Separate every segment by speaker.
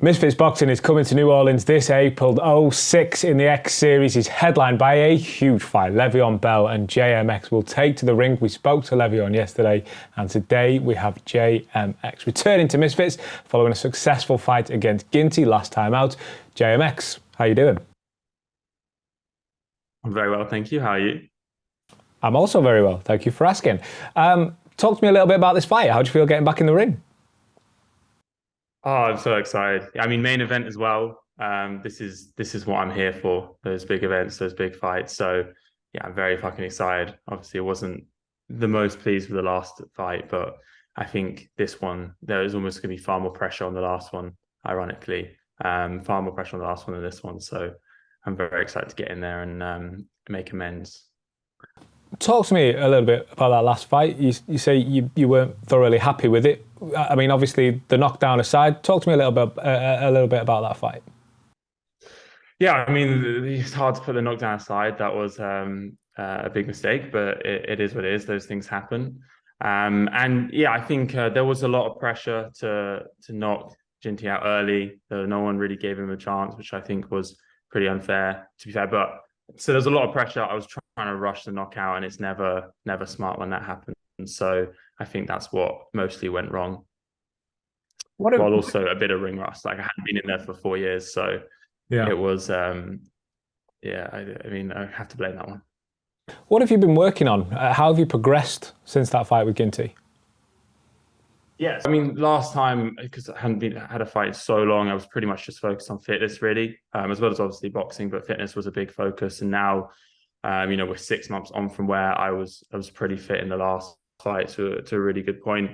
Speaker 1: Misfits Boxing is coming to New Orleans this April. 06 in the X Series is headlined by a huge fight. Le'Veon Bell and JMX will take to the ring. We spoke to Le'Veon yesterday, and today we have JMX returning to Misfits following a successful fight against Ginty last time out. JMX, how you doing?
Speaker 2: I'm very well, thank you. How are you?
Speaker 1: I'm also very well, thank you for asking. Talk to me a little bit about this fight. How do you feel getting back in the ring?
Speaker 2: Oh, I'm so excited. I mean, main event as well. This is what I'm here for. Those big events, those big fights. So yeah, I'm very fucking excited. Obviously, it wasn't the most pleased with the last fight, but I think this one, there is almost going to be far more pressure on the last one, ironically. Far more pressure on the last one than this one. So I'm very excited to get in there and make amends.
Speaker 1: Talk to me a little bit about that last fight. You say you weren't thoroughly happy with it. I mean, obviously the knockdown aside, talk to me a little bit about that fight.
Speaker 2: Yeah, I mean, it's hard to put the knockdown aside. That was a big mistake, but it is what it is. Those things happen. And yeah, I think there was a lot of pressure to knock Ginty out early. No one really gave him a chance, which I think was pretty unfair, to be fair. But so there's a lot of pressure. I was trying to rush the knockout, and it's never smart when that happens. So I think that's what mostly went wrong.
Speaker 1: What if,
Speaker 2: While also a bit of ring rust. Like I hadn't been in there for 4 years, so
Speaker 1: yeah,
Speaker 2: it was yeah. I mean, I have to blame that one.
Speaker 1: what have you been working on? How have you progressed since that fight with Ginty?
Speaker 2: Yes, I mean, last time because I hadn't had a fight so long, I was pretty much just focused on fitness, really, as well as obviously boxing. But fitness was a big focus, and now, we're 6 months on from where I was pretty fit in the last fight to a really good point.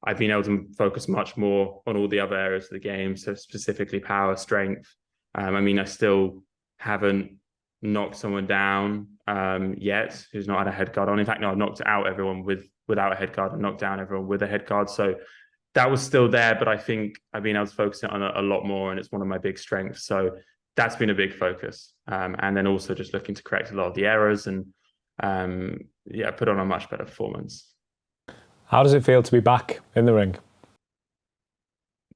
Speaker 2: I've been able to focus much more on all the other areas of the game, so specifically power, strength. I mean, I still haven't knocked someone down yet who's not had a head guard on. In fact, no, I've knocked out everyone without a head guard and knocked down everyone with a head guard. So that was still there, but I think I've been able to focus on it a lot more, and it's one of my big strengths. So that's been a big focus. And then also just looking to correct a lot of the errors and yeah, put on a much better performance.
Speaker 1: How does it feel to be back in the ring?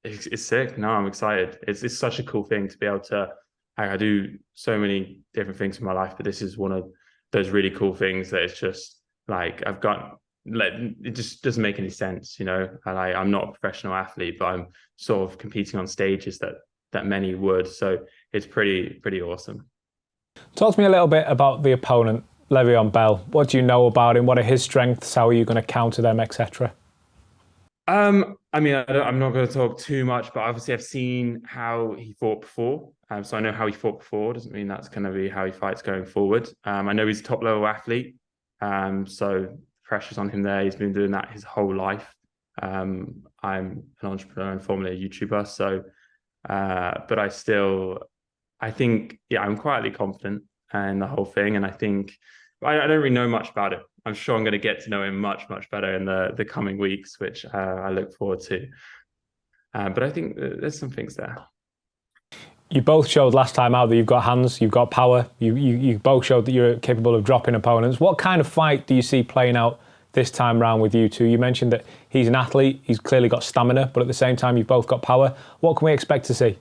Speaker 2: It's sick. No, I'm excited. It's such a cool thing to be able to. I do so many different things in my life, but this is one of those really cool things that it's just like I've got. Like it just doesn't make any sense, I'm not a professional athlete, but I'm sort of competing on stages that many would. So it's pretty awesome.
Speaker 1: Talk to me a little bit about the opponent, Le'Veon Bell. What do you know about him? What are his strengths? How are you going to counter them, etc.?
Speaker 2: I mean, I'm not going to talk too much, but obviously I've seen how he fought before. So I know how he fought before. Doesn't mean that's going to be how he fights going forward. I know he's a top level athlete. So pressure's on him there. He's been doing that his whole life. I'm an entrepreneur and formerly a YouTuber. So, but I think, yeah, I'm quietly confident in the whole thing. And I think I don't really know much about it. I'm sure I'm going to get to know him much better in the coming weeks, which I look forward to. But I think there's some things there.
Speaker 1: You both showed last time out that you've got hands, you've got power. You both showed that you're capable of dropping opponents. What kind of fight do you see playing out this time round with you two? You mentioned that he's an athlete, he's clearly got stamina, but at the same time you've both got power. What can we expect to see?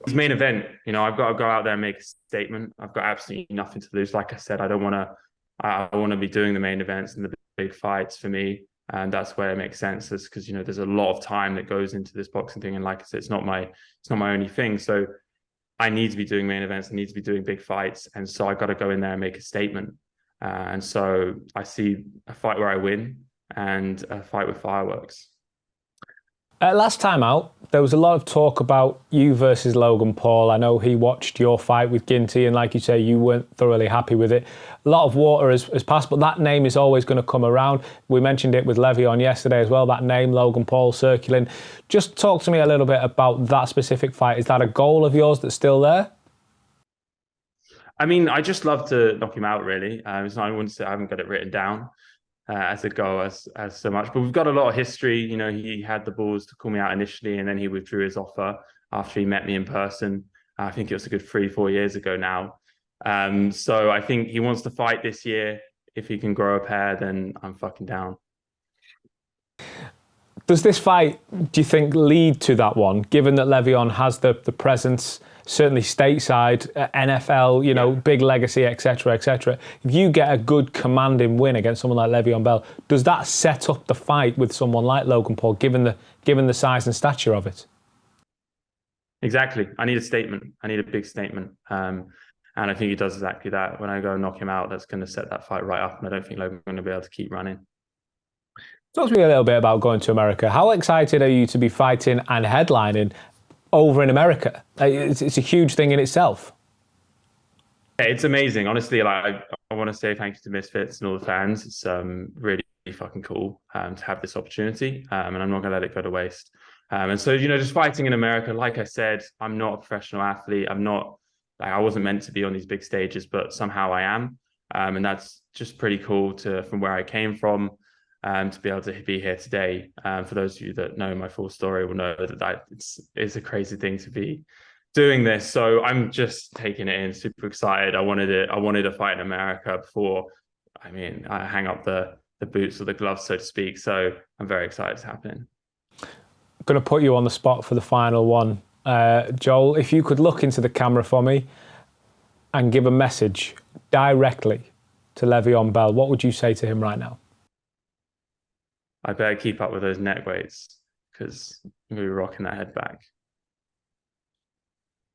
Speaker 2: His main event, I've got to go out there and make a statement. I've got absolutely nothing to lose. Like I said, I want to be doing the main events and the big fights for me. And that's where it makes sense, is because there's a lot of time that goes into this boxing thing, and like I said, it's not my only thing. So I need to be doing main events, I need to be doing big fights, and so I've got to go in there and make a statement. And so I see a fight where I win and a fight with fireworks.
Speaker 1: Last time out, there was a lot of talk about you versus Logan Paul. I know he watched your fight with Ginty, and like you say, you weren't thoroughly happy with it. A lot of water has passed, but that name is always going to come around. We mentioned it with Le'Veon yesterday as well, that name, Logan Paul, circling. Just talk to me a little bit about that specific fight. Is that a goal of yours that's still there?
Speaker 2: I mean, I just love to knock him out, really. I wouldn't say I haven't got it written down as a goal as so much, but we've got a lot of history. He had the balls to call me out initially, and then he withdrew his offer after he met me in person. I think it was a good 3-4 years ago now. So I think he wants to fight this year. If he can grow a pair, then I'm fucking down.
Speaker 1: Does this fight, do you think, lead to that one, given that Le'Veon has the presence, certainly stateside, NFL, you know, big legacy, etc., etc. If you get a good commanding win against someone like Le'Veon Bell, does that set up the fight with someone like Logan Paul, given the size and stature of it?
Speaker 2: Exactly. I need a statement. I need a big statement. And I think he does exactly that. When I go and knock him out, that's going to set that fight right up. And I don't think Logan's going to be able to keep running.
Speaker 1: Talk to me a little bit about going to America. How excited are you to be fighting and headlining over in America? It's a huge thing in itself.
Speaker 2: Yeah, it's amazing. Honestly, like I want to say thank you to Misfits and all the fans. It's really fucking cool to have this opportunity, and I'm not going to let it go to waste. And so, you know, just fighting in America, like I said, I'm not a professional athlete. I'm not, like, I wasn't meant to be on these big stages, but somehow I am. And that's just pretty cool from where I came from, to be able to be here today. For those of you that know my full story will know that it's a crazy thing to be doing this. So I'm just taking it in, super excited. I wanted a fight in America before, I hang up the boots or the gloves, so to speak. So I'm very excited it's happening.
Speaker 1: I'm going to put you on the spot for the final one. Joel, if you could look into the camera for me and give a message directly to Le'Veon Bell, what would you say to him right now?
Speaker 2: I better keep up with those neck weights because I'm going to be rocking that head back.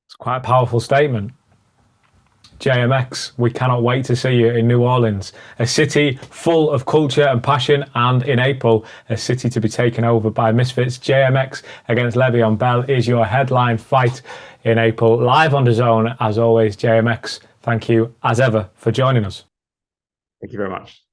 Speaker 1: It's quite a powerful statement. JMX, we cannot wait to see you in New Orleans, a city full of culture and passion, and in April, a city to be taken over by Misfits. JMX against Le'Veon Bell is your headline fight in April, live on DAZN. As always, JMX, thank you as ever for joining us.
Speaker 2: Thank you very much.